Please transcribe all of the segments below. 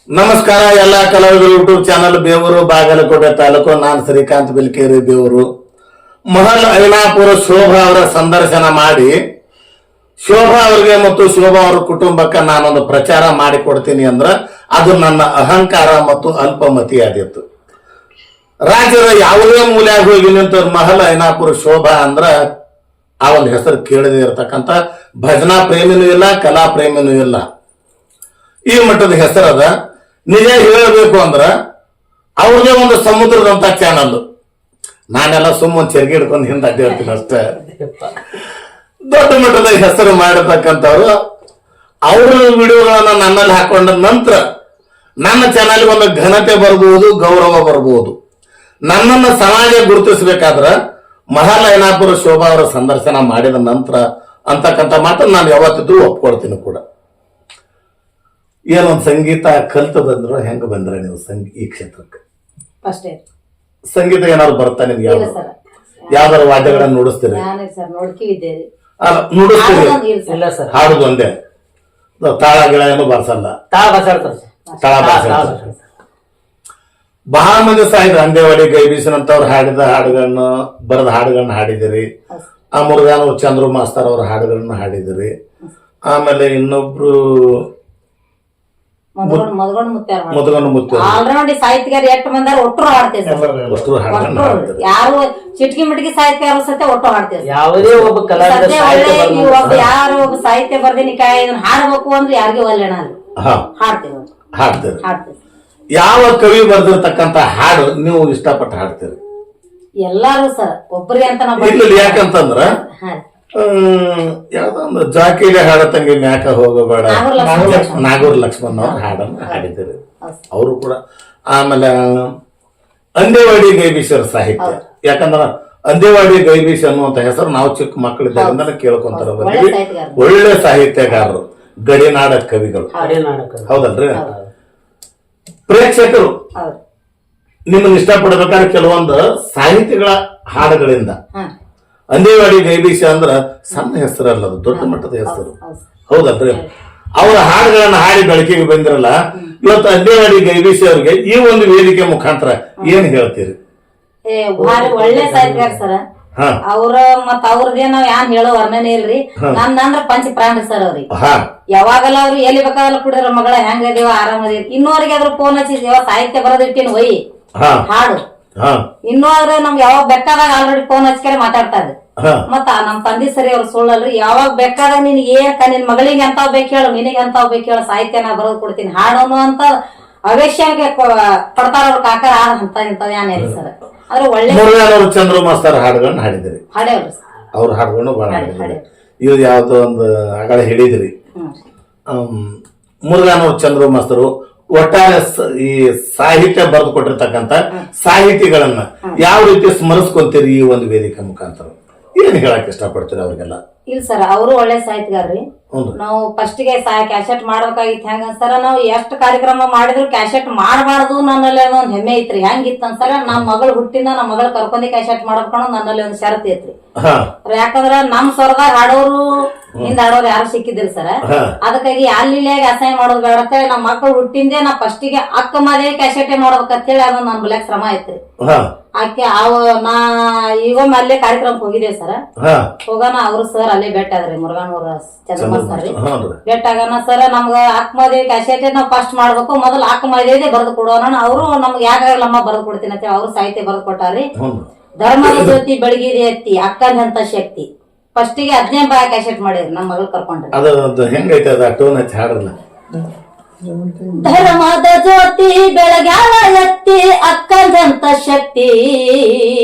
ನಮಸ್ಕಾರ ಎಲ್ಲ ಕಲಾವಿದರು ಯೂಟ್ಯೂಬ್ ಚಾನಲ್ ಬೇವೂರು ಬಾಗಲಕೋಟೆ ತಾಲೂಕು. ನಾನು ಶ್ರೀಕಾಂತ್ ಬಿಲ್ಕೇರಿ ಬೇವೂರು. ಮಹಲ್ ಐನಾಪುರ ಶೋಭಾ ಅವರ ಸಂದರ್ಶನ ಮಾಡಿ ಶೋಭಾ ಅವರಿಗೆ ಮತ್ತು ಶೋಭಾ ಅವರ ಕುಟುಂಬಕ್ಕೆ ನಾನೊಂದು ಪ್ರಚಾರ ಮಾಡಿಕೊಡ್ತೀನಿ ಅಂದ್ರ ಅದು ನನ್ನ ಅಹಂಕಾರ ಮತ್ತು ಅಲ್ಪಮತಿ ಆದಿತ್ತು. ರಾಜ್ಯದ ಯಾವುದೇ ಮೂಲೆಯಾಗಿ ಹೋಗಿ ನಿಂತ ಮಹಲ್ ಐನಾಪುರ ಶೋಭಾ ಅಂದ್ರ ಆ ಒಂದು ಹೆಸರು ಕೇಳದೇ ಇರತಕ್ಕಂತ ಭಜನಾ ಪ್ರೇಮಿನೂ ಇಲ್ಲ, ಕಲಾ ಪ್ರೇಮಿನೂ ಇಲ್ಲ. ಈ ಮಟ್ಟದ ಹೆಸರದ ನಿಜ ಹೇಳಬೇಕು ಅಂದ್ರ ಅವ್ರದೇ ಒಂದು ಸಮುದ್ರದಂತ ಚಾನಲ್. ನಾನೆಲ್ಲ ಸುಮ್ಮನೆ ಚೆರ್ಗಿ ಹಿಡ್ಕೊಂಡು ಹಿಂದೆ ಅಡ್ಡಿರ್ತೀನಿ ಅಷ್ಟೇ. ದೊಡ್ಡ ಮಟ್ಟದ ಹೆಸರು ಮಾಡಿರ್ತಕ್ಕಂಥವ್ರು ಅವ್ರ ವಿಡಿಯೋಗಳನ್ನ ನನ್ನಲ್ಲಿ ಹಾಕೊಂಡ ನಂತರ ನನ್ನ ಚಾನಲ್ಗೆ ಒಂದು ಘನತೆ ಬರಬಹುದು, ಗೌರವ ಬರಬಹುದು. ನನ್ನನ್ನು ಸಮಾಜ ಗುರುತಿಸಬೇಕಾದ್ರ ಮಹಲ್ ಐನಾಪುರ ಶೋಭಾ ಅವರ ಸಂದರ್ಶನ ಮಾಡಿದ ನಂತರ ಅಂತಕ್ಕಂಥ ಮಾತನ್ನು ನಾನು ಯಾವತ್ತಿದ್ರು ಒಪ್ಕೊಳ್ತೀನಿ ಕೂಡ. ಏನೊಂದು ಸಂಗೀತ ಕಲ್ತು ಬಂದ್ರು, ಹೆಂಗ ಬಂದ್ರೆ ನೀವು ಈ ಕ್ಷೇತ್ರಕ್ಕೆ? ಸಂಗೀತ ಏನಾದ್ರು ಬರ್ತಾ ನಿಮ್ಗೆ? ಯಾವ್ದಾರು ವಾದ್ಯಗಳನ್ನ ನುಡಿಸ್ತೀರಿ? ನುಡಿಸ್ತೀರಿ, ಹಾಡುದು ಒಂದೇ, ತಾಳ ಗಿಳ ಏನು ಬರ್ಸಲ್ಲ? ತಾಳ ಬಹಳ ಮಂದಿ ಸಾಹಿತ್ಯ ಅಂದೇವಾಡಿ ಗೈಬೀಸನ್ ಅಂತವ್ರು ಹಾಡಿದ ಹಾಡುಗಳನ್ನು ಬರೆದ ಹಾಡುಗಳನ್ನ ಹಾಡಿದಿರಿ. ಆ ಮುರುಘಾನೂರ್ ಚಂದ್ರು ಮಾಸ್ತರ್ ಅವ್ರ ಹಾಡುಗಳನ್ನ ಹಾಡಿದಿರಿ. ಆಮೇಲೆ ಇನ್ನೊಬ್ರು ಮಧುಗಣ್ಣ ಮುತ್ಯಾರ ಆಲ್ರೌಂಡ್ ಸಾಹಿತ್ಯಗಾರ ಎಷ್ಟು ಮಂದಾರ ಒಟ್ಟರು ಹಾಡ್ತೇವೆ. ಯಾರು ಚಿಟ್ಕಿ ಮಿಟ್ಕಿ ಸಾಹಿತ್ಯಗಾರ ಸತ್ಯ ಒಟ್ಟು ಹಾಡ್ತೇವೆ. ಯಾವುದೇ ಒಬ್ಬ ಯಾರು ಒಬ್ಬ ಸಾಹಿತ್ಯ ಬರ್ದೇನಿ ಇದನ್ನ ಹಾಡ್ಬೇಕು ಅಂದ್ರೆ ಯಾರಿಗೂ ಒಲ್ಲೆಣ ಹಾಡ್ತೇವೆ. ಹಾಡ್ತೇವೆ. ಯಾವ ಕವಿ ಬರ್ದಿರ್ತಕ್ಕಂತ ಹಾಡು ನೀವು ಇಷ್ಟಪಟ್ಟು ಹಾಡ್ತೀರಿ? ಎಲ್ಲಾರು ಸರ್ ಒಬ್ಬರಿಗೆ ಅಂತ ಯಾಕಂತಂದ್ರ ಯಾವ್ದೊಂದು ಜಾಕಿಗೆ ಹಾಡತಂಗೆ ಮ್ಯಾಕ ಹೋಗಬೇಡ, ನಾಗೂರ್ ಲಕ್ಷ್ಮಣ್ ಅವ್ರ ಹಾಡನ್ನು ಹಾಡಿದ್ದಾರೆ ಅವರು ಕೂಡ. ಆಮೇಲೆ ಅಂದೇವಾಡಿ ಗೈಬೀಶರ್ ಸಾಹಿತ್ಯ, ಯಾಕಂದ್ರ ಅಂದೇವಾಡಿ ಗೈಬೀಶ್ ಅನ್ನುವಂತ ಹೆಸರು ನಾವು ಚಿಕ್ಕ ಮಕ್ಕಳಿದ್ದಾಗಿಂದ ಕೇಳ್ಕೊಂತಾರ ಬಂದ್ವಿ. ಒಳ್ಳೆ ಸಾಹಿತ್ಯಗಾರರು, ಗಡಿನಾಡ ಕವಿಗಳು, ಹೌದಲ್ರಿ? ಪ್ರೇಕ್ಷಕರು ನಿಮ್ಮನ್ನ ಇಷ್ಟಪಡ್ಬೇಕಾದ್ರೆ ಕೆಲವೊಂದು ಸಾಹಿತ್ಯಗಳ ಹಾಡುಗಳಿಂದ ಅಂದೇವಾಡಿ ಗೈಬೀಶ ಅಂದ್ರ ಸಣ್ಣ ಹೆಸರಲ್ಲ, ಅದು ದೊಡ್ಡ ಮಟ್ಟದ ಹೆಸರು, ಹೌದಲ್ರಿ? ಅವರ ಹಾಡುಗಳನ್ನ ಹಾಡಿ ಬೆಳಕಿಗೆ ಬಂದಿರಲ್ಲ. ಇವತ್ತು ಅಂದೇವಾಡಿ ಗೈಬೀಶ ಅವ್ರಿಗೆ ಈ ಒಂದು ವೇದಿಕೆ ಮುಖಾಂತರ ಏನ್ ಹೇಳ್ತೀರಿ? ಒಳ್ಳೆ ಸಾಹಿತ್ಯಗಾರ ಸರ್ ಅವ್ರ ಮತ್ ಅವ್ರದೇ ನಾವ್ ಯಾನ್ ಹೇಳೋ ವರ್ಣನೆ ಇಲ್ರಿ. ನಂದಂದ್ರ ಪಂಚ ಪ್ರಾಣ ಸರ್ ಅವ್ರಿಗೆ ಯಾವಾಗಲ್ಲ ಅವ್ರು ಎಲ್ಲಿ ಬೇಕಾಗಲ್ಲ ಕುಡಿದ್ರ ಮಗಳ ಹೆಂಗದೇವ ಆರಾಮದಿ. ಇನ್ನೋರಿಗೆ ಅದ್ರ ಫೋನ್ ಹಚ್ಚಿದೇವ ಸಾಹಿತ್ಯ ಬರೋದಿಟ್ಟಿನ ಒಯ್ಯಿ ಹಾಡು. ಇನ್ನೂ ಆದ್ರೆ ನಮ್ಗೆ ಯಾವಾಗ ಬೇಕಾದಾಗ ಆಲ್ರೆಡಿ ಫೋನ್ ಹಚ್ಕರೆ ಮಾತಾಡ್ತಾರೆ. ಮತ್ತ ನಮ್ ತಂದಿ ಸರಿ ಅವ್ರು ಸುಳ್ಳಲ್ರಿ. ಯಾವಾಗ ಬೇಕಾದಾಗ ನಿನ್ಗೆ ಏನ್ ನಿನ್ ಮಗಳಿಗೆ ಎಂತಾವ್ ಬೇಕು ಹೇಳು, ನಿನಗೆ ಎಂತಾವ್ ಬೇಕು ಹೇಳು, ಸಾಹಿತ್ಯ ನಾ ಬರೋದ್ ಕೊಡ್ತೀನಿ ಹಾಡೋನು ಅಂತ ಅವೇಶ್ಯಕ್ಕೆ ಪಡ್ತಾರ ಅವ್ರ ಕಾಕ ಅಂತ ಇಂಥವ್ ಏನಿಲ್ಲ ಸರ್. ಆದ್ರೆ ಒಳ್ಳೆ ಚಂದ್ರು ಮಾಸ್ತರ್ ಹಾಡುಗಳನ್ನ ಹಾಡಿದ್ರಿ, ಹಾಡೇವ್ರಿ ಅವ್ರ ಹಾಡುಗಳನ್ನು ಬಹಳ ಹಾಡಿದ್ರಿ. ಇದು ಯಾವ್ದೋ ಒಂದು ಆಗಳ ಹೇಳಿದ್ರಿ ಮುರುಘಾನೂರ್ ಚಂದ್ರು ಮಾಸ್ತರು. ಒಟ್ಟಾರೆ ಈ ಸಾಹಿತ್ಯ ಬರೆದು ಕೊಟ್ಟಿರ್ತಕ್ಕಂಥ ಸಾಹಿತಿಗಳನ್ನ ಯಾವ ರೀತಿ ಸ್ಮರಿಸ್ಕೊಂತೀರಿ ಈ ಒಂದು ವೇದಿಕೆ ಮುಖಾಂತರ? ಏನ್ ಹೇಳಕ್ ಇಷ್ಟಪಡ್ತೀರಿ ಅವ್ರಿಗೆಲ್ಲ? ಇಲ್ಲ ಸರ್, ಅವರು ಒಳ್ಳೆ ಸಾಹಿತ್ಯಗಾರ್ರಿ. ನಾವು ಫಸ್ಟ್ ಗೆ ಕ್ಯಾಸೆಟ್ ಮಾಡ್ಬೇಕಾಗಿತ್ತು. ಹೆಂಗ ಸರ ನಾವು ಎಷ್ಟು ಕಾರ್ಯಕ್ರಮ ಮಾಡಿದ್ರು ಕ್ಯಾಸೆಟ್ ಮಾಡಬಾರ್ದು ನನ್ನಲ್ಲಿ ಒಂದ್ ಹೆಮ್ಮೆ ಐತ್ರಿ. ಹೆಂಗಿತ್ತು ಅನ್ಸರ ನಮ್ ಮಗಳು ಹುಟ್ಟಿಂದ ನಮ್ ಮಗಳ ಕರ್ಕೊಂಡಿ ಕ್ಯಾಸೆಟ್ ಮಾಡ್ಕೊಂಡು ನನ್ನಲ್ಲಿ ಒಂದ್ ಷರತ್ ಐತ್ರಿ. ಯಾಕಂದ್ರ ನಮ್ ಸ್ವರದಾಗ ಹಾಡೋರು ಹಿಂದ ಹಾಡೋರು ಯಾರು ಸಿಕ್ಕಿದಿಲ್ಲ ಸರ. ಅದಕ್ಕಾಗಿ ಅಲ್ಲಿ ಅಸಹ್ಯ ಮಾಡೋದು ಬೇಡ ಅಂತೇಳಿ ನಮ್ ಮಕ್ಕಳು ಹುಟ್ಟಿಂದೆ ನಾ ಫಸ್ಟ್ ಗೆ ಅಕ್ಕ ಮಾದೇ ಕ್ಯಾಸೆಟೇ ಮಾಡ್ಬೇಕಂತೇಳಿ ಅದೊಂದು ನನ್ ಬಲ್ಯಾಕ ಶ್ರಮ ಐತ್ರಿ. ಆಕೆ ನಾ ಈಗ ಅಲ್ಲೇ ಕಾರ್ಯಕ್ರಮಕ್ಕೆ ಹೋಗಿದ್ದೇವೆ ಸರ್. ಹೋಗೋಣ ಅವ್ರು ಸರ್ ಅಲ್ಲೇ ಭೇಟಿ ಆದ್ರಿ ಮುರುಘಾನೂರ್ ಚಂದ್ರಮ್ಮ ಸರ್ ರೀ. ಭೇಟಿ ಆಗೋಣ ಸರ್ ನಮ್ಗ ಅಕ್ಕಮದಿ ಕ್ಯಾಸೆಟ್ ನಾವ್ ಫಸ್ಟ್ ಮಾಡ್ಬೇಕು, ಮೊದಲು ಅಕ್ಕಮದಿದೆ ಬರೆದು ಕೊಡೋಣ. ಅವರು ನಮ್ಗೆ ಯಾಕಾಗಲ್ಲಮ್ಮ ಬರೆದು ಕೊಡ್ತೀನಿ ಅಂತ ಅವ್ರು ಸಾಹಿತ್ಯ ಬರೆದು ಕೊಟ್ಟಾರಿ. ಧರ್ಮದ ಜ್ಯೋತಿ ಬೆಳಗಿದೆ ಎತ್ತಿ ಅಕ್ಕಂದಂತ ಶಕ್ತಿ ಫಸ್ಟ್ ಗೆ 15 ಕ್ಯಾಸೆಟ್ ಮಾಡಿದ್ರಿ ನಮ್ ಮಗಳು ಕರ್ಕೊಂಡ್ರಿ. ಧರ್ಮದ ಜ್ಯೋತಿ ಬೆಳಗಾಲ ಎತ್ತಿ ಅಕ್ಕಂದಂತ ಶಕ್ತಿ,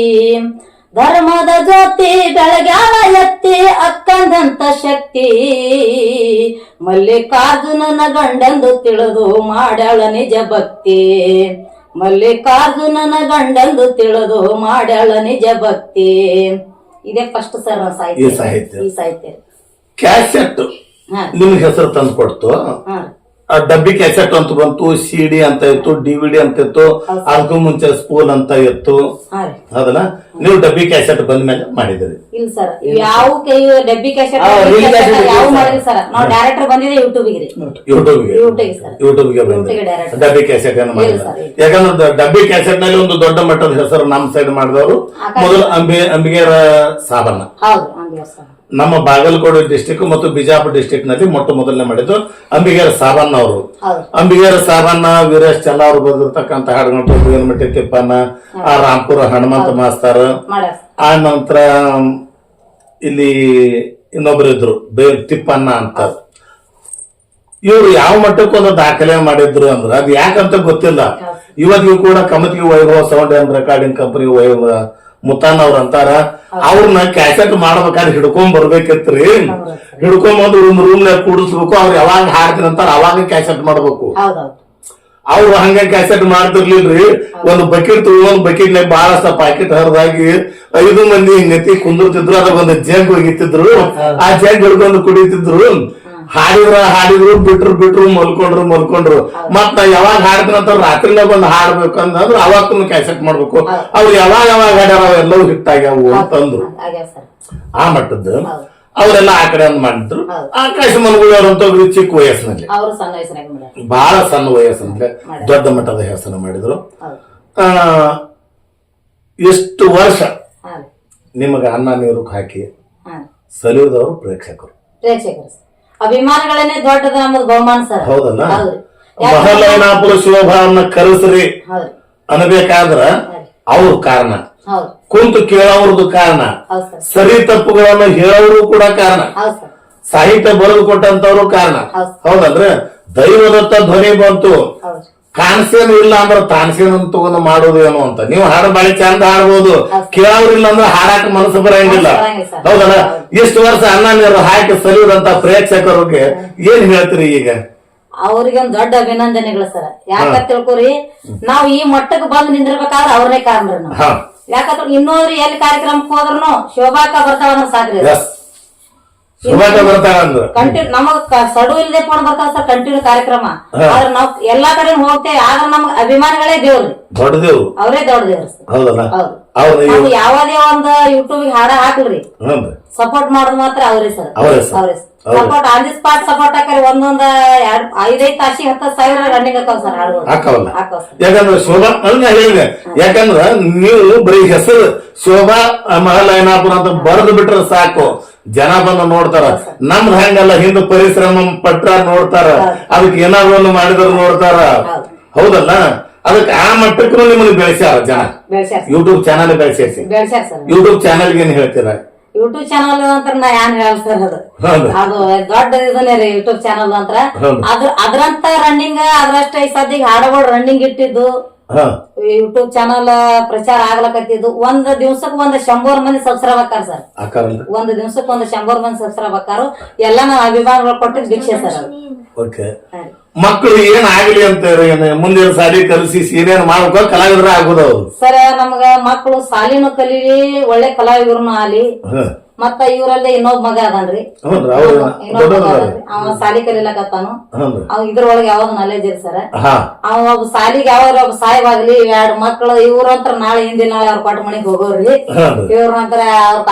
ಧರ್ಮದ ಜ್ಯೋತಿ ಬೆಳಗಾಲ ಎತ್ತಿ ಅಕ್ಕಂದಂತ ಶಕ್ತಿ, ಮಲ್ಲಿಕಾರ್ಜುನನ ಗಂಡೆಂದು ತಿಳಿದು ಮಾಡ್ಯಾಳ ನಿಜ ಭಕ್ತಿ, ಮಲ್ಲಿಕಾರ್ಜುನನ ಗಂಡೆಂದು ತಿಳಿದು ಮಾಡ್ಯಾಳ ನಿಜ ಭಕ್ತಿ. ಇದೇ ಫಸ್ಟ್ ಸರ್ ಸಾಹಿತ್ಯ. ಈ ಸಾಹಿತ್ಯ ಕ್ಯಾಸೆಟ್ ನಿಮ್ಗೆ ಹೆಸರು ತಂದು ಕೊಡ್ತು. ಡಬ್ಬಿ ಕ್ಯಾಸೆಟ್ ಅಂತ ಬಂತು, CD ಅಂತ ಇತ್ತು, DVD ಅಂತ ಇತ್ತು, ಅದಕ್ಕೂ ಮುಂಚೆ ಸ್ಪೂಲ್ ಅಂತ ಇತ್ತು. ಹೌದಲ್ಲ, ನೀವು ಡಬ್ಬಿ ಕ್ಯಾಸೆಟ್ ಬಂದ ಮೇಲೆ ಮಾಡಿದ್ರಿ? ಇಲ್ಲ ಸರ್, ಯಾವ ಡಬ್ಬಿ ಕ್ಯಾಸೆಟ್ ಯಾವ ಮಾಡಿದ್ರಿ ಸರ್? ನಾವು ಡೈರೆಕ್ಟರ್ ಬಂದಿದೆ ಯೂಟ್ಯೂಬ್ಗೆ ಡಬ್ಬಿ ಕ್ಯಾಸೆಟ್ ಏನು ಮಾಡಿಲ್ಲ. ಯಾಕಂದ್ರೆ ಡಬ್ಬಿ ಕ್ಯಾಸೆಟ್ ನಲ್ಲಿ ಒಂದು ದೊಡ್ಡ ಮಟ್ಟದ ಹೆಸರು ನಮ್ಮ ಸೈಡ್ ಮಾಡಿದವರು ಮೊದಲು ಅಂಬಿಗೇರ ಸಾಬಣ್ಣ. ನಮ್ಮ ಬಾಗಲಕೋಟೆ ಡಿಸ್ಟಿಕ್ ಮತ್ತು ಬಿಜಾಪುರ ಡಿಸ್ಟಿಕ್ ನಲ್ಲಿ ಮೊಟ್ಟ ಮೊದಲನೇ ಮಾಡಿದ್ದು ಅಂಬಿಗೇರ ಸಾಬಣ್ಣ ಅವರು. ಅಂಬಿಗೇರ ಸಾಬಣ್ಣ, ವೀರೇಶ್ ಚೆಲ್ಲ ಅವರು ಬಂದಿರ್ತಕ್ಕಂಥ ಹಾಡುಗಳು ಬೇಗನಮಟ್ಟಿ ತಿಪ್ಪಣ್ಣ, ರಾಂಪುರ ಹನುಮಂತ ಮಾಸ್ತರ್, ಆ ನಂತರ ಇಲ್ಲಿ ಇನ್ನೊಬ್ರು ಇದ್ರು ತಿಪ್ಪಣ್ಣ ಅಂತ. ಇವ್ರು ಯಾವ ಮಟ್ಟಕ್ಕೆ ಒಂದು ದಾಖಲೆ ಮಾಡಿದ್ರು ಅಂದ್ರೆ ಅದ್ ಯಾಕಂತ ಗೊತ್ತಿಲ್ಲ. ಇವತ್ತಿಗೂ ಕೂಡ ಕಮತಿಗೆ ವೈಭವ ಸೌಂಡ್ ಅಂಡ್ ರೆಕಾರ್ಡಿಂಗ್ ಕಂಪನಿ ಮುತಾನ್ ಅವ್ರ ಅಂತಾರ, ಅವ್ರನ್ನ ಕ್ಯಾಸೆಟ್ ಮಾಡ್ಬೇಕಾದ್ರೆ ಹಿಡ್ಕೊಂಡ್ ಬರ್ಬೇಕಿತ್ರಿ. ಹಿಡ್ಕೊಂಬಂದು ಒಂದು ರೂಮ್ ನಾಗ ಕೂಡಿಸ್ಬೇಕು. ಅವ್ರು ಯಾವಾಗ ಹಾಡ್ತೀನಿ ಅಂತಾರ ಅವಾಗ ಕ್ಯಾಸೆಟ್ ಮಾಡ್ಬೇಕು. ಅವ್ರು ಹಂಗ ಕ್ಯಾಸೆಟ್ ಮಾಡ್ತಿರ್ಲಿಲ್ರಿ. ಒಂದು ಬಕೆಟ್ ತಗೊಂಡ್ ಬಕೆಟ್ ನಾಗ ಬಹಳಷ್ಟ ಪ್ಯಾಕೆಟ್ ಹರಿದಾಗಿ 5 ಮಂದಿ ಹಿಂಗತಿ ಕುಂದಿರ್ತಿದ್ರು. ಅದ ಒಂದು ಜಗ್ ಹೋಗಿತ್ತಿದ್ರು. ಆ ಜಗ್ ಹಿಡ್ಕೊಂಡು ಕುಡಿತಿದ್ರು. ಹಾಡಿದ್ರು ಬಿಟ್ರು ಮಲ್ಕೊಂಡ್ರು. ಮತ್ ನಾ ಯಾವಾಗ ಹಾಡ್ತೀನಂತ ರಾತ್ರಿನಾಗ ಒಂದು ಹಾಡ್ಬೇಕಂದ್ರೆ ಅವಾಗ ಕ್ಯಾಸೆಟ್ ಮಾಡ್ಬೇಕು. ಅವ್ರು ಯಾವಾಗ ಹಾಡ್ಯಾರ ಅವೆಲ್ಲವೂ ಹಿಟ್ ಆಗ್ಯಾವು ಅಂತಂದ್ರು. ಆ ಮಟ್ಟದ್ದು ಅವರೆಲ್ಲ ಆ ಕಡೆ ಅಂದ್ ಮಾಡಿದ್ರು. ಆಕಾಶ ಮನಗುಳವ್ರಂತ ಚಿಕ್ಕ ವಯಸ್ಸಿನಲ್ಲಿ, ಬಹಳ ಸಣ್ಣ ವಯಸ್ಸಿನಲ್ಲಿ ದೊಡ್ಡ ಮಟ್ಟದ ಹೆಸರು ಮಾಡಿದ್ರು. ಎಷ್ಟು ವರ್ಷ ನಿಮಗ ಅನ್ನ ನೀರು ಹಾಕಿ ಸಲುವುದವರು ಪ್ರೇಕ್ಷಕರು. ಅಭಿಮಾನಿಗಳನ್ನೇ ದೊಡ್ಡದ ನಮ್ಮದು ಬಹುಮಾನ ಸರ್. ಹೌದಲ್ಲ, ಮಹಾಲಯನಾಪುರ ಶೋಭಾವನ್ನ ಕರೆಸ್ರಿ ಅನ್ಬೇಕಾದ್ರ ಅವ್ರ ಕಾರಣ, ಕುಂತು ಕೇಳೋರ್ದು ಕಾರಣ, ಸರಿ ತಪ್ಪುಗಳನ್ನು ಹೇಳೋರು ಕೂಡ ಕಾರಣ, ಸಾಹಿತ್ಯ ಬರೆದು ಕೊಟ್ಟಂತವ್ರು ಕಾರಣ. ಹೌದಲ್ರಿ, ದೈವದತ್ತ ಧ್ವನಿ ಬಂತು. ಕಾಣಿಸೇನು ಇಲ್ಲ ಅಂದ್ರೆ ತಾನ್ಸೇನು ತಗೊಂಡು ಮಾಡೋದು ಏನು ಅಂತ. ನೀವು ಹಾಡು ಬಾಳಿ ಚಂದ ಹಾಡ್ಬೋದು, ಕೇಳೋರಿಲ್ಲ ಅಂದ್ರೆ ಹಾಡಾಕ ಮನಸ್ಸು ಬರಂಗಿಲ್ಲ. ಹೌದಲ್ಲ, ಇಷ್ಟು ವರ್ಷ ಅನ್ನ ನೀರು ಹಾಕಿ ಸಲಿಯುವಂತ ಪ್ರೇಕ್ಷಕರಿಗೆ ಏನ್ ಹೇಳ್ತೀರಿ ಈಗ? ಅವ್ರಿಗೆ ಒಂದ್ ದೊಡ್ಡ ಅಭಿನಂದನೆಗಳು ಸರ್. ಯಾಕಂತ ತಿಳ್ಕೊರಿ, ನಾವ್ ಈ ಮಟ್ಟಕ್ಕೆ ಬಂದು ನಿಂದಿರ್ಬೇಕಾದ್ರೆ ಅವ್ರೇ ಕಾರಣ. ಯಾಕಂದ್ರೆ ಇನ್ನೋರು ಎಲ್ಲಿ ಕಾರ್ಯಕ್ರಮಕ್ಕೆ ಹೋದ್ರು ಶೋಭಾಕ ಬರ್ತಾವ ಸಾಕ್ರಿ. ಕಂಟಿನ್ಯೂ ನಮಗ್ ಸಡು ಇಲ್ಲದೆ ಫೋನ್ ಬರ್ತಾವ ಸರ್, ಕಂಟಿನ್ಯೂ ಕಾರ್ಯಕ್ರಮ. ಆದ್ರೆ ನಾವ್ ಎಲ್ಲಾ ಕಡೆ ಹೋಗ್ತೇವೆ. ಆದ್ರೆ ನಮ್ಗ್ ಅಭಿಮಾನಿಗಳೇ ದೇವ್ರಿ, ದೊಡ್ಡ ದೇವ್ರು, ಅವರೇ ದೊಡ್ಡ ದೇವ್ರು. ಹೌದು, ಯಾವದೇ ಒಂದು ಯೂಟ್ಯೂಬ್ ಹಾಡ ಹಾಕ್ಲ್ರಿ, ಸಪೋರ್ಟ್ ಮಾಡೋದು ಮಾತ್ರ ಅವ್ರೇ ಸರ್. ಅವ್ರೇ support on the spot support ಹಾಕಿ ಒಂದೊಂದ್ 5-5 ತಾಸಿಗೆ 10,000 ರನ್ನಿಂಗ್ ಹಾಕವ್ ಸರ್ ಹಾಡುಗಳು. ಯಾಕಂದ್ರೆ ಶೋಭಾ ಹೇಳಿದೆ, ಯಾಕಂದ್ರ ನೀವು ಬರೀ ಹೆಸರು ಶೋಭಾ ಮಹಾಲಯನಾಪುರ ಅಂತ ಬರೆದು ಬಿಟ್ರೆ ಸಾಕು, ಜನ ಬಂದು ನೋಡ್ತಾರ. ನಮ್ದು ಹಂಗಲ್ಲ, ಹಿಂದೆ ಪರಿಶ್ರಮ ಪಟ್ರ ನೋಡ್ತಾರ, ಅದಕ್ಕೆ ಏನಾದ್ರು ಒಂದು ಮಾಡಿದ್ರು ನೋಡ್ತಾರ. ಹೌದಲ್ಲ, ಅದಕ್ಕೆ ಆ ಮಟ್ಟಕ್ಕೂ ನಿಮ್ಮನ್ನು ಬೆಳೆಸ್ಯಾರ ಜನ. ಯೂಟ್ಯೂಬ್ ಚಾನಲ್ ಬೆಳೆಸಿ. ಯೂಟ್ಯೂಬ್ ಚಾನಲ್ ಏನ್ ಹೇಳ್ತೀರ? ಯೂಟ್ಯೂಬ್ ಚಾನಲ್ ಅಂತ ನಾ ಏನ್ ಹೇಳ ಸರ್, ಅದು ದೊಡ್ಡ ಇದನ್ನೇ ರೀ ಯೂಟ್ಯೂಬ್ ಚಾನಲ್ ಅಂತ. ಅದ್ರಂತ ರನ್ನಿಂಗ್ ಅದ್ರಷ್ಟ ಈ ಸದ್ಯಕ್ಕೆ ಹಾಡುಗಳು ರನ್ನಿಂಗ್ ಇಟ್ಟಿದ್ದು ಯೂಟ್ಯೂಬ್ ಚಾನಲ್ ಪ್ರಚಾರ ಆಗ್ಲಕತ್ತಿದ್ದು. ಒಂದ್ ದಿವ್ಸಕ್ಕೆ 100 ಮಂದಿ ಸಬ್ಸ್ಕ್ರೈಬ್ ಆಕಾರ ಸರ್. ಒಂದ್ ದಿವ್ಸಕ್ಕೆ 100 ಮಂದಿ ಸಬ್ಸ್ಕ್ರೈಬ್ ಆಕಾರು. ಎಲ್ಲ ನಾವ್ ಅಭಿಮಾನಿಗಳು ಕೊಟ್ಟಿದ್ ಭಿಕ್ಷೆ ಸರ್. ಮಕ್ಕಳು ಏನ್ ಆಗ್ಲಿ ಅಂತ ಮುಂದಿನ ಸಾಲಿ ಕಲಿಸಿ ಏನೇನ್ ಮಾಡ್ಬೇಕು, ಕಲಾವಿದ್ರ ಆಗುದು ಸರ್. ನಮ್ಗ ಮಕ್ಕಳು ಸಾಲಿನೂ ಕಲೀಲಿ, ಒಳ್ಳೆ ಕಲಾವಿದ್ರು ಆಲಿ. ಮತ್ತ ಇವ್ರಲ್ಲೇ ಇನ್ನೊಬ್ ಮಗ ಅದನ್ರಿ, ಅವ ಸಾಲಿ ಕಲಿಲಕತ್ತಾನು. ಅವ್ ಇದ್ರೊಳಗೆ ಯಾವ್ದು ನಾಲೆಜ್ ಇರ್ ಸರ್. ಅವ ಒಬ್ಬ ಸಾಲಿಗೆ ಯಾವಾಗ ಒಬ್ಬ ಸಾಯಿವಾಗ್ಲಿ 2 ಮಕ್ಕಳು ಇವ್ರಂತ್ರ ನಾಳೆ ಹಿಂದಿನ ನಾಳೆ ಅವ್ರ ಪಾಠ ಮನೆಗ್ ಹೋಗೋರ್ರಿ. ಇವ್ರಂತ್ರ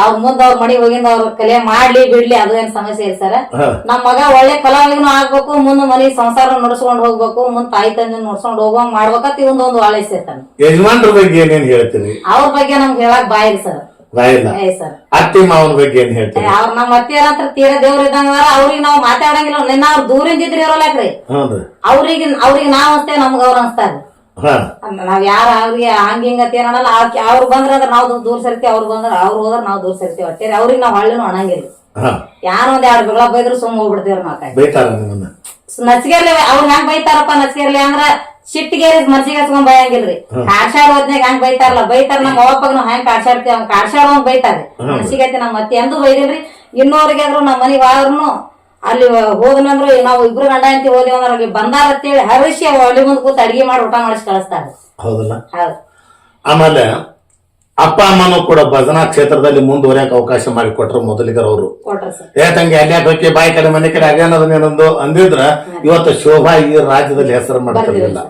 ಅವ್ರ ಮುಂದ್ ಅವ್ರ ಮನೆಗ್ ಹೋಗಿಂದ ಅವ್ರ ಕಲೆ ಮಾಡ್ಲಿ ಬಿಡ್ಲಿ ಅದು ಏನ್ ಸಮಸ್ಯೆ ಇಲ್ಲ ಸರ್. ನಮ್ ಮಗ ಒಳ್ಳೆ ಕಲಾವಿದನು ಆಗ್ಬೇಕು, ಮುಂದ್ ಮನಿ ಸಂಸಾರ ನಡ್ಸ್ಕೊಂಡ್ ಹೋಗ್ಬೇಕು, ಮುಂದ್ ತಾಯಿ ತಂದೆ ನಡ್ಸ್ಕೊಂಡ್ ಹೋಗೋಂಗ್ ಮಾಡ್ಬೇಕಂತ ಇವೊಂದೊಂದು ಆಲೈಸ್ ಇರ್ತಾನೆ. ಯಜಮಾನ್ರ ಬಗ್ಗೆ ಏನೇನ್ ಹೇಳ್ತೀರಿ? ಅವ್ರ ಬಗ್ಗೆ ನಮ್ಗೆ ಹೇಳಕ್ ಬಾಯಿರಿ ಸರ್. ಅತ್ತಿ ಮಾವನ ಬಗ್ಗೆ ಏನ್ ಹೇಳ್ತೀರಿ? ಅವ್ರ ನಮ್ಮ ಅತ್ತಿಯರಂತ್ರ ತೀರ ದೇವ್ರ ಇದ್ದಂಗ, ಅವ್ರಿಗೆ ನಾವ್ ಮಾತಾಡಂಗಿಲ್ಲ. ನಿನ್ನ ಅವ್ರ ದೂರಿಂದ ಇದ್ರಿ ಇರೋಲ್ರಿ, ಅವ್ರಿಗೆ ನಾವ್ ಅನ್ಸ್ತೇವೆ, ನಮ್ಗ ಅವ್ರ ಅನ್ಸ್ತಾರ. ನಾವ್ ಯಾರ ಅವ್ರಿಗೆ ಹಂಗಿಂಗತಿ ಏನಲ್ಲ. ಅವ್ರು ಬಂದ್ರ ನಾವ್ ದೂರ ಸರಿತೀವಿ, ಅವ್ರು ಬಂದ್ರ ಅವ್ರು ಹೋದ್ರ ನಾವ್ ದೂರ ಸರಿತೀವಿ. ಒಟ್ಟೇರಿ ಅವ್ರಿಗೆ ನಾವ್ ಹಳ್ಳಿನೂ ಅಣಂಗಿಲ್ಲ. ಯಾರ ಒಂದ್ 2 ಬೆಗಳ ಬೈದ್ರು ಸುಮ್ ಹೋಗ್ಬಿಡ್ತೇವ್ರಿ. ನಾವ್ ನಚ್ಗೇರ್ಲಿ ಅವ್ರ ಹೆಂಗ್ ಬೈತಾರಪ್ಪ, ನಚ್ಗೇರ್ಲಿ ಅಂದ್ರ ಸಿಟ್ಟಿಗೇರಿ ಮನ್ಸಿಗೆ ಹಚ್ಕೊಂಡ್ ಬಯಂಗಿಲ್ರಿ. ಕಾಡ್ಸಾಡ್ ಹೋದ್ನಾಗ ಹೆಂಗ್ ಬೈತಾರಲ್ಲ ಬೈತಾರ. ನಮ್ ಅವಪ್ಪಗ್ ನಾವ್ ಹೆಂಗ್ ಕಾಡ್ಸಾಡ್ತೀವಿ ಅವ್ನ ಕಾಡ್ಸಾಡ್ ಬೈತಾರ್ರಿ. ಮನ್ಸಿಗೆ ಐತಿ ನಮ್ ಮತ್ತೆ ಎಂದೂ ಬೈದಿಲ್ರಿ. ಇನ್ನೋರಿಗೆ ಆದ್ರು ನಮ್ ಮನಿಗ್ ಆದ್ರೂ ಅಲ್ಲಿ ಹೋದನಂದ್ರು ನಾವು ಇಬ್ರು ಗಂಡ ಅಂತ ಹೋದೇವ್ ಅಂದ್ರ ಅಲ್ಲಿ ಬಂದಾರ ಅಂತೇಳಿ ಹರಿಸಿ ಒಲಿ ಮುಂದ್ ಕೂತ್ ಅಡಿಗೆ ಮಾಡಿ ಊಟ ಮಾಡಿಸಿ ಕಳಿಸ್ತಾರ. ಹೌದಲ್ಲ? ಆಮೇಲೆ ಅಪ್ಪ ಅಮ್ಮನೂ ಕೂಡ ಭಜನಾ ಕ್ಷೇತ್ರದಲ್ಲಿ ಮುಂದುವರಿಯಕ್ಕೆ ಅವಕಾಶ ಮಾಡಿಕೊಟ್ರು ಮೊದಲಿಗರು ಅವರು. ಕೊಟ್ರ ಸರ್. ಯಾಕಂಗೆ ಅಲ್ಯಾಕ ಹೋಗಿ ಬಾಯಿ ಕಡೆ ಮನೆ ಕಡೆ ಅದೇನದನ್ನೇನೊಂದು ಅಂದಿದ್ರ ಇವತ್ತು ಶೋಭಾ ಈ ರಾಜ್ಯದಲ್ಲಿ ಹೆಸರು ಮಾಡ್ತಿರ್ಲಿಲ್ಲ.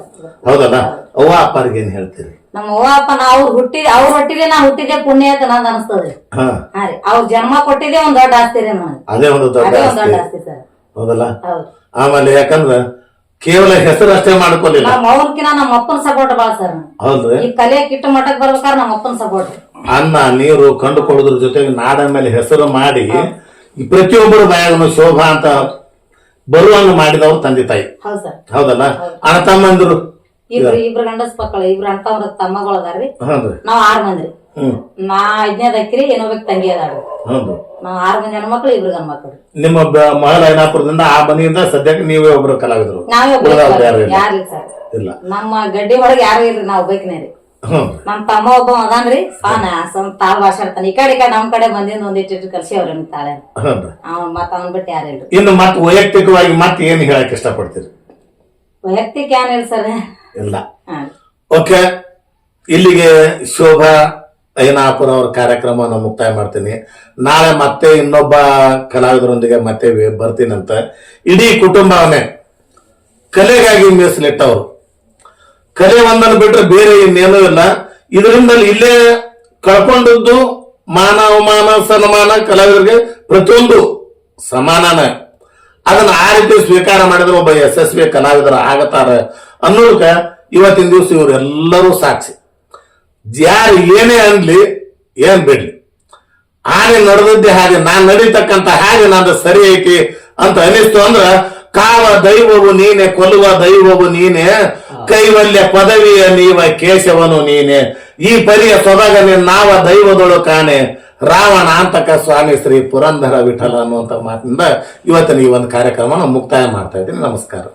ಹೌದಲ್ಲ? ಅವ್ವ ಅಪ್ಪರಿಗೆ ಏನ್ ಹೇಳ್ತೀರಿ? ನಮ್ಮ ಅವ್ವ ಅಪ್ಪ ಅವ್ರು ಹುಟ್ಟಿದೆ ನಾ ಹುಟ್ಟಿದೆ ಪುಣ್ಯ ಅಂತ ನಂದು ಅನಿಸ್ತದ್ರಿ. ಹಾ ರೀ, ಅವ್ರ ಜನ್ಮ ಕೊಟ್ಟಿದೆ ಒಂದ್ ದೊಡ್ಡ ಆಸ್ತಿ ರೀ ನಮಗೆ. ಅದೇ ಒಂದು ದೊಡ್ಡ ಆಸ್ತಿ ಸರ್. ಹೌದಲ್ಲ? ಹೌದು. ಆಮೇಲೆ ಯಾಕಂದ್ರ ಕೇವಲ ಹೆಸರು ಅಷ್ಟೇ ಮಾಡ್ಕೊಲಿಲ್ಲ, ನಮ್ಮ ಅವ್ರಕಿನ ನಮ್ಮ ಅಪ್ಪನ ಸಪೋರ್ಟ್ ಬಾಳ ಸರ್. ಹೌದ್ರಿ? ಈ ಕಲೆ ಕಿಟ್ಟ ಮಠಕ್ ಬರ್ಬೇಕಾದ್ರೆ ನಮ್ಮ ಅಪ್ಪನ ಸಪೋರ್ಟ್. ಅನ್ನ ನೀರು ಕಂಡುಕೊಳ್ಳೋದ್ರ ಜೊತೆಗೆ ನಾಡ ಮೇಲೆ ಹೆಸರು ಮಾಡಿ ಈ ಪ್ರತಿಯೊಬ್ಬರು ಬಾಯಾಗನು ಶೋಭಾ ಅಂತ ಬರುವಂಗ ಮಾಡಿದವ್ರು ತಂದೆ ತಾಯಿ. ಹೌದು ಸರ್. ಹೌದಲ್ಲ? ಅಣ್ಣ ತಮ್ಮಂದ್ರು ಇಬ್ರು ಗಂಡಸ್ ಮಕ್ಕಳು, ಇಬ್ರು ಅಣ್ಣ ತಮ್ಮ ತಮ್ಮಗಳು ಅದಾರ್ರಿ. ನಾವ್ 6 ಮಂದಿ. ನಾ 5ನೇದ್ ಅಕ್ಕಿರಿ, ಏನೋಬೇಕು ತಂಗಿ ಅದಾಳ್ರಿ. ನಾವ್ 6 ಮಂದಿ ಹೆಣ್ಮಕ್ಳು, 2 ಗಂಡ್ ಮಕ್ಳು. ನಿಮ್ಮ ಮಹಲ್ ಐನಾಪುರದಿಂದ ಆ ಮನೆಯಿಂದ ಸದ್ಯಕ್ಕೆ ನೀವೇ ಒಬ್ರು ಕಲಾವಿದ್ರು? ನಾವೇ ಯಾರಿಲ್ಲ ಸರ್. ಇಲ್ಲ, ನಮ್ಮ ಗಡ್ಡಿ ಒಳಗೆ ಯಾರು ಇಲ್ರಿ, ನಾವ್ ಒಬ್ಬಕಿನೇ ರೀ. ನಮ್ ತಮ್ಮ ಒಬ್ಬ ಅದಾನ್ರಿ, ತಾಳ್ ಭಾಷಾಡ್ತಾನೆ. ಈ ಕಡೆ ನಮ್ ಕಡೆ ಬಂದಿಂದ ಒಂದಿಟ್ಟು ಕಲ್ಸಿ ಅವ್ರ ತಾಳೆ. ಮತ್ತ ಅವನ್ ಬಿಟ್ಟು ಯಾರಿಲ್ರಿ. ಇನ್ನು ಮತ್ ವೈಯಕ್ತಿಕವಾಗಿ ಮತ್ತೆ ಏನ್ ಹೇಳಕ್ ಇಷ್ಟಪಡ್ತೀರಿ? ವೈಯಕ್ತಿಕ ಏನಿಲ್ಲ ಸರ್. ಇಲ್ಲ. ಓಕೆ, ಇಲ್ಲಿಗೆ ಶೋಭಾ ಐನಾಪುರ ಅವ್ರ ಕಾರ್ಯಕ್ರಮವನ್ನು ಮುಕ್ತಾಯ ಮಾಡ್ತೀನಿ. ನಾಳೆ ಮತ್ತೆ ಇನ್ನೊಬ್ಬ ಕಲಾವಿದರೊಂದಿಗೆ ಮತ್ತೆ ಬರ್ತೀನಂತ. ಇಡೀ ಕುಟುಂಬವನ್ನೇ ಕಲೆಗಾಗಿ ಮೀಸಲಿಟ್ಟವರು. ಕಲೆ ಒಂದನ್ನು ಬಿಟ್ರೆ ಬೇರೆ ಇನ್ನೇನೂ ಇಲ್ಲ. ಇದರಿಂದ ಇಲ್ಲೇ ಕಳ್ಕೊಂಡದ್ದು ಮಾನ ಅವಮಾನ ಸನ್ಮಾನ ಕಲಾವಿದರಿಗೆ ಪ್ರತಿಯೊಂದು ಸಮಾನನ. ಅದನ್ನ ಆ ರೀತಿ ಸ್ವೀಕಾರ ಮಾಡಿದ್ರೆ ಒಬ್ಬ ಯಶಸ್ವಿ ಕಲಾವಿದರ ಆಗತಾರ ಅನ್ನೋದಕ್ಕ ಇವತ್ತಿನ ದಿವಸ ಇವರೆಲ್ಲರೂ ಸಾಕ್ಷಿ. ಯಾರು ಏನೇ ಅನ್ಲಿ ಏನ್ ಬಿಡ್ಲಿ, ಹಾಗೆ ನಡೆದದ್ದೇ ಹಾಗೆ ನಾನ್ ನಡೀತಕ್ಕಂತ ಹಾಗೆ ನಂದು ಸರಿ ಐತಿ ಅಂತ ಅನಿಸ್ತು ಅಂದ್ರ ಕಾವ ದೈವವು ನೀನೆ, ಕೊಲ್ಲುವ ದೈವವು ನೀನೆ, ಕೈವಲ್ಯ ಪದವಿಯ ನೀವ ಕೇಶವನು ನೀನೆ, ಈ ಪರಿಯ ಸೊಬಗ ನಾವ ದೈವದೊಳು ಕಾಣೆ, ರಾವಣ ಅಂತಕ ಸ್ವಾಮಿ ಶ್ರೀ ಪುರಂದರ ವಿಠಲ ಅನ್ನುವಂತ ಮಾತಿನಿಂದ ಇವತ್ತಿನ ಈ ಒಂದು ಕಾರ್ಯಕ್ರಮ ಮುಕ್ತಾಯ ಮಾಡ್ತಾ ಇದ್ದೀನಿ. ನಮಸ್ಕಾರ.